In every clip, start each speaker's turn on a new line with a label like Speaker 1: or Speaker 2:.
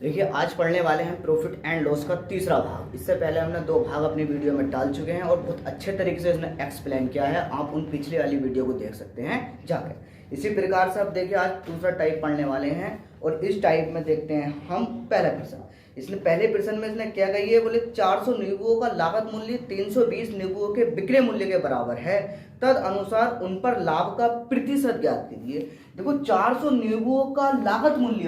Speaker 1: देखिए, आज पढ़ने वाले हैं प्रॉफिट एंड लॉस का तीसरा भाग। इससे पहले हमने 2 भाग अपनी वीडियो में डाल चुके हैं और बहुत अच्छे तरीके से इसने एक्सप्लेन किया है। आप उन पिछली वाली वीडियो को देख सकते हैं जाकर। इसी प्रकार से आप देखिए, आज दूसरा टाइप पढ़ने वाले हैं और इस टाइप में देखते हैं हम पहला प्रश्न। इसने पहले प्रश्न में इसने क्या कही है, बोले 400 नींबुओं का लागत मूल्य 320 नींबुओं के विक्रय मूल्य के बराबर है, तद अनुसार उन पर लाभ का प्रतिशत ज्ञात कीजिए। देखो, 400 नींबुओं का लागत मूल्य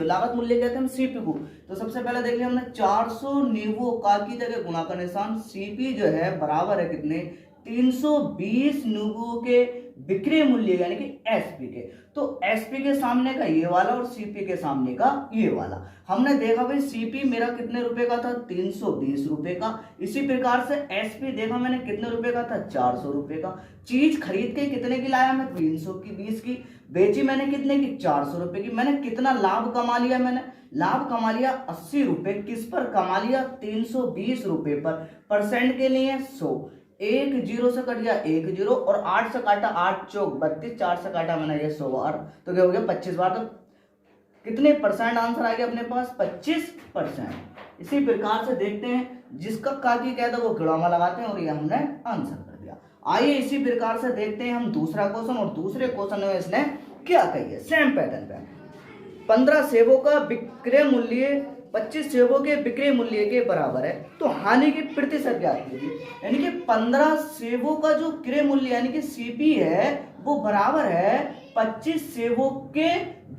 Speaker 1: कहते हैं हम सीपी को। तो सबसे पहले देख लिया हमने 400 नींबुओं का की जगह गुणा का निशान, सीपी जो है बराबर है कितने, 320 नींबुओं के विक्रय मूल्य यानी कि एसपी के। तो एसपी के सामने का ये वाला और सीपी के सामने का ये वाला। हमने देखा भाई सीपी मेरा कितने रुपए का था, 320 रुपए का। इसी प्रकार से एसपी देखा मैंने कितने रुपए का था, 400 रुपए का। चीज खरीद के कितने की लाया मैं, 300 की, 20 की। बेची मैंने कितने की, 400 रुपए की। मैंने कितना लाभ कमा लिया, मैंने लाभ कमा लिया 80 रुपए। किस पर कमा लिया, 320 रुपए पर। परसेंट के लिए 100, एक जीरो से कट गया 1 जीरो और 8 से काटा 8 चौक 32, 4 से काटा मैंने ये 100 बार, तो क्या हो गया 25 बार। तो कितने परसेंट आंसर आ गया अपने पास, 25%। इसी प्रकार से देखते हैं जिसका काकी कहता है वो गिड़ामा लगाते हैं और ये हमने आंसर कर दिया। आइए इसी प्रकार से देखते हैं हम दूसरा क्वेश्चन, और दूसरे क्वेश्चन में इसने क्या कही है, सेम पैटर्न पे। 15 सेबों का विक्रय मूल्य 25 सेबों के विक्रय मूल्य के बराबर है, तो हानि की प्रतिशत ज्ञात कीजिए। यानी कि 15 सेबों का जो क्रय मूल्य यानी कि सीपी है वो बराबर है 25 सेबों के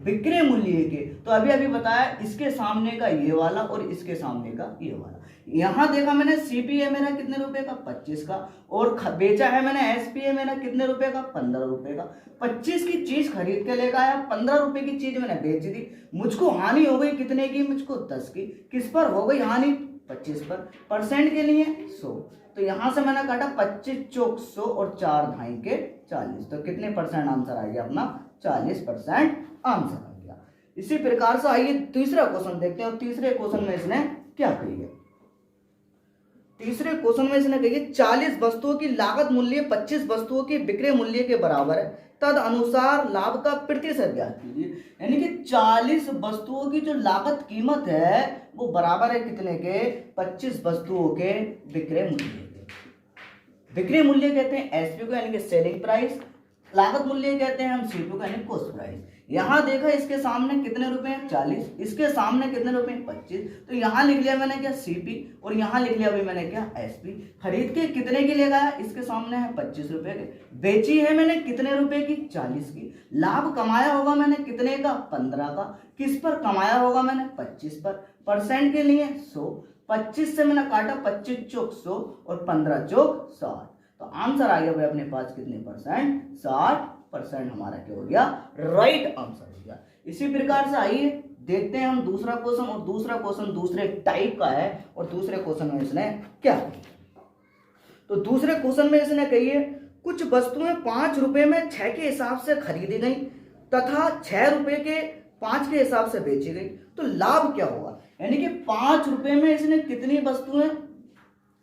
Speaker 1: विक्रय मूल्य के। तो अभी अभी बताया, इसके सामने का ये वाला और इसके सामने का ये वाला। यहां देखा मैंने सीपी है मेरा कितने रुपए का, 25 का, और बेचा है मैंने एसपी है मेरा कितने रुपए का, 15 रुपए का। 25 की चीज खरीद के लेकर आया, 15 रुपए की चीज मैंने बेच दी। मुझको हानि हो गई कितने की, मुझको 10 की। किस पर हो गई हानि, 25 पर। परसेंट के लिए 100, तो यहां से मैंने काटा 25 चौक 100 और 4 ढाई के 40। तो कितने परसेंट आंसर आ गया अपना, 40% आंसर आ गया। इसी प्रकार से आइए तीसरा क्वेश्चन देखते हैं, और तीसरे क्वेश्चन में इसने क्या कही है। तीसरे क्वेश्चन में इसने कही है 40 वस्तुओं की लागत मूल्य 25 वस्तुओं के विक्रय मूल्य के बराबर है, तद अनुसार लाभ का प्रतिशत ज्ञात कीजिए। यानी कि 40 वस्तुओं की जो लागत कीमत है वो बराबर है कितने के, 25 वस्तुओं के विक्रय मूल्य के। विक्रय मूल्य कहते हैं एसपी को यानी कि सेलिंग प्राइस, लागत मूल्य कहते हैं हम सीपी को यानी कॉस्ट प्राइस। यहां देखा इसके सामने कितने रुपए हैं, 40, इसके सामने कितने रुपए हैं, 25। तो यहां लिख लिया मैंने क्या, सीपी, और यहां लिख लिया भाई मैंने क्या, एसपी। खरीद के कितने की ले गया, इसके सामने है 25 रुपए के। बेची है मैंने कितने रुपए की, 40 की। लाभ कमाया होगा मैंने कितने का, 15 का। किस पर कमाया होगा मैंने, 25 पर। परसेंट के लिए 100, 25 से मैंने काटा 25 चौक 100 और 15 चौक 60। तो आंसर आ गया भाई अपने पास कितने परसेंट, 60% हमारा क्या हो गया, राइट आंसर हो गया। इसी प्रकार से आइए देखते हैं हम दूसरा क्वेश्चन, और दूसरा क्वेश्चन दूसरे टाइप का है, और दूसरे क्वेश्चन में इसने क्या किया। तो दूसरे क्वेश्चन में इसने कही है कुछ वस्तुएं 5 रुपए में 6 के हिसाब से खरीदी गई तथा 6 रुपए के 5 के हिसाब से बेची गई, तो लाभ क्या होगा। यानी कि 5 रुपए में इसने कितनी वस्तुएं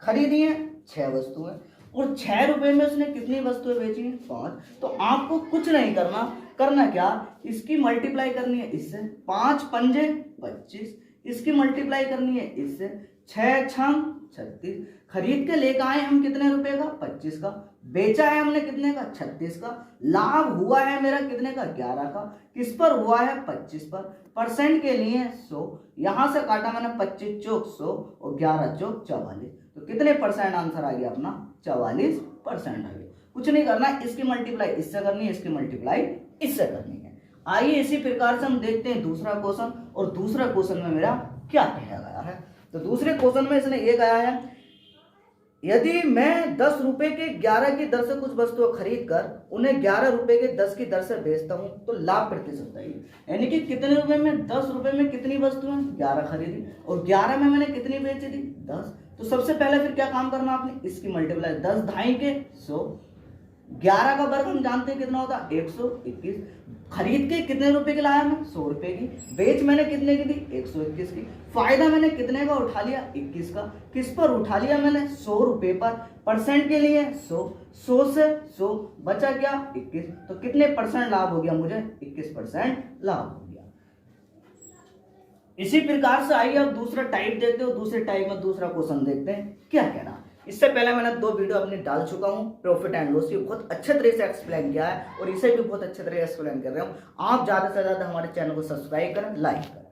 Speaker 1: खरीदी हैं, 6 वस्तुएं, और 6 रुपए में उसने कितनी वस्तुएं बेची हैं, 5। तो आपको कुछ नहीं करना क्या, इसकी मल्टीप्लाई करनी है इससे, 5 पंजे 25, इसकी मल्टीप्लाई करनी है इससे, 6 छंग 36। खरीद के लेकर आए हम कितने रुपए का, 25 का। बेचा है हमने कितने का, 36 का। लाभ हुआ है मेरा कितने का, 11 का। किस पर हुआ है, 25 पर। परसेंट के लिए 100, यहां से काटा मैंने 25 चौक 100 और 11 चौक 44। तो कितने परसेंट आंसर आ गया अपना, 44% आ गया। कुछ नहीं करना, इसकी मल्टीप्लाई इससे करनी है, इसकी मल्टीप्लाई इससे करनी है। आइए इसी प्रकार से हम देखते हैं दूसरा क्वेश्चन, और दूसरा क्वेश्चन में मेरा क्या कहा गया है। तो दूसरे क्वेश्चन में इसने ये कहा है यदि मैं 10 रुपए के 11 की दर से कुछ वस्तुएं खरीद कर उन्हें 11 रुपए के 10 की दर से बेचता हूं तो लाभ प्रतिशत बताइए। यानी कि कितने रुपए में, 10 रुपए में कितनी वस्तुएं, 11 खरीदी, और 11 में मैंने कितनी बेची थी, 10। तो सबसे पहले फिर क्या काम करना आपने, इसकी मल्टीप्लाई, 10 ढाई के 100, 11 का वर्ग हम जानते हैं कितना होता है, 121। खरीद के कितने रुपए की लाया मैं, 100 रुपए की। बेच मैंने कितने की थी, 121 की। फायदा मैंने कितने का उठा लिया, 21 का। किस पर उठा लिया मैंने, 100 रुपए पर। परसेंट के लिए 100, 100 से 100 बचा क्या, 21। तो कितने परसेंट लाभ हो गया मुझे, 21% लाभ हो गया। इसी प्रकार से आइए अब दूसरा टाइप देखते हो, दूसरे टाइप में दूसरा क्वेश्चन देखते हैं क्या कहना। इससे पहले मैंने 2 वीडियो अपनी डाल चुका हूं प्रॉफिट एंड लॉस की, बहुत अच्छे तरह से एक्सप्लेन किया है और इसे भी बहुत अच्छे तरह से एक्सप्लेन कर रहा हूं। आप ज्यादा से ज्यादा हमारे चैनल को सब्सक्राइब करें, लाइक करें।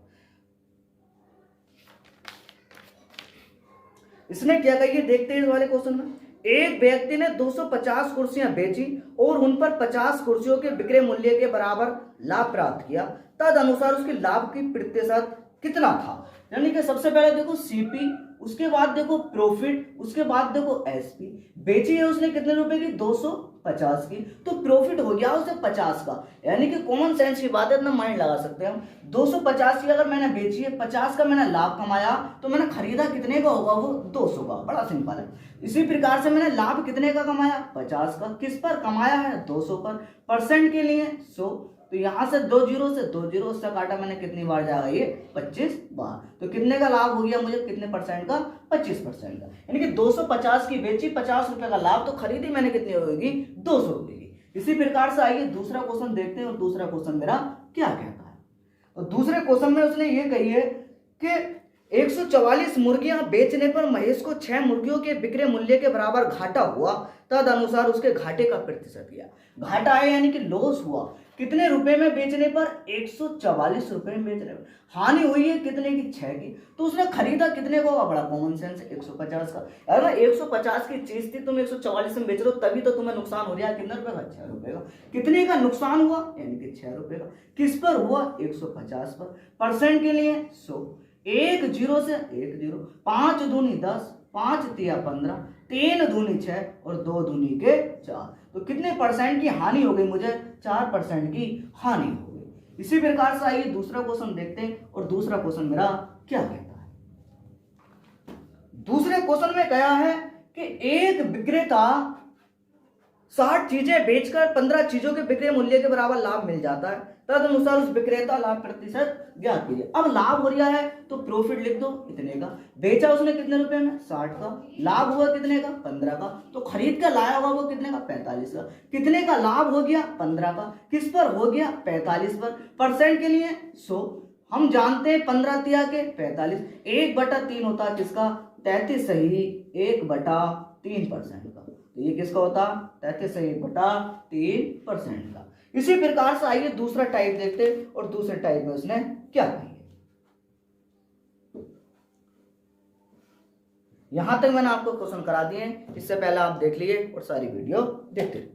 Speaker 1: इसने क्या कही देखते हैं इस वाले क्वेश्चन में। एक व्यक्ति ने 250 कुर्सियां बेची और उन पर 50 कुर्सियों के विक्रय मूल्य के बराबर लाभ प्राप्त किया, तद अनुसार उसके लाभ की प्रतिशत कितना था। यानी कि सबसे पहले देखो सीपी, उसके बाद देखो प्रॉफिट, उसके बाद देखो एसपी। बेची है उसने कितने रुपए की, 250 की, तो प्रॉफिट हो गया उसे 50 का। यानी कि कॉमन सेंस की बात है, इतना माइंड लगा सकते हैं हम। 250 की अगर मैंने बेची है, 50 का मैंने लाभ कमाया, तो मैंने खरीदा कितने का होगा, वो 200 का। बड़ा सिंपल है। इसी प्रकार से मैंने लाभ कितने का कमाया, 50 का। किस पर कमाया है, 200 पर। परसेंट के लिए 100, तो यहां से 2 जीरो से 2 जीरो, उससे काटा मैंने कितनी बार जाएगा, ये 25 बार। तो कितने का लाभ हो गया मुझे, कितने परसेंट का, 25% का। यानी कि 250 की बेची, 50 रुपए का लाभ, तो खरीदी मैंने कितनी होगी, 200 रुपए की। इसी प्रकार से आइए दूसरा क्वेश्चन देखते हैं और दूसरा क्वेश्चन मेरा क्या कहता है। तो दूसरे क्वेश्चन में उसने ये कही है कि 144 मुर्गियां बेचने पर महेश को 6 मुर्गियों के विक्रय मूल्य के बराबर घाटा हुआ, तद अनुसार उसके घाटे का प्रतिशत दिया। घाटा है यानी कि लॉस हुआ, कितने रुपए में बेचने पर, 144 रुपए में बेचने पर। हानि हुई है कितने की, 6 की। तो उसने खरीदा कितने को होगा, बड़ा कॉमन सेंस, 150 का। अगर 150 की चीज थी, तुम 144 में बेच रहे हो, तभी तो तुम्हें नुकसान हो रहा है। कितने रुपए का, 6 रुपए का। कितने का नुकसान हुआ, यानी कि 6 रुपए का। किस पर हुआ, 150 पर। परसेंट के लिए 100, 1 जीरो से 1 जीरो, 5 दूनी 10, 5 तिया 15, 3 दूनी 6 और 2 दूनी के 4। तो कितने परसेंट की हानि हो गई मुझे, 4% की हानि हो गई। इसी प्रकार से आइए दूसरा क्वेश्चन देखते हैं और दूसरा क्वेश्चन मेरा क्या कहता है। दूसरे क्वेश्चन में कहा है कि एक विक्रेता 60 चीजें बेचकर 15 चीजों के विक्रय मूल्य के बराबर लाभ मिल जाता है, तद अनुसार उस विक्रेता लाभ प्रतिशत ज्ञात कीजिए। अब लाभ हो रहा है तो प्रॉफिट लिख दो इतने का। बेचा उसने कितने रुपए में, 60 का। लाभ हुआ कितने का, 15 का। तो खरीद कर लाया होगा वो कितने का, 45 का। कितने का लाभ हो गया, 15 का। किस पर हो गया, 45 पर। परसेंट के लिए 100, हम जानते हैं 15 तिया के 45, 1/3 होता है किसका, 33 सही 1/3% का। तो ये किसका होता, 33 सही 1/3% का। इसी प्रकार से आइए दूसरा टाइप देखते हैं और दूसरे टाइप में उसने क्या कही है। यहां तक मैंने आपको क्वेश्चन करा दिए, इससे पहले आप देख लिए और सारी वीडियो देखते रहिए।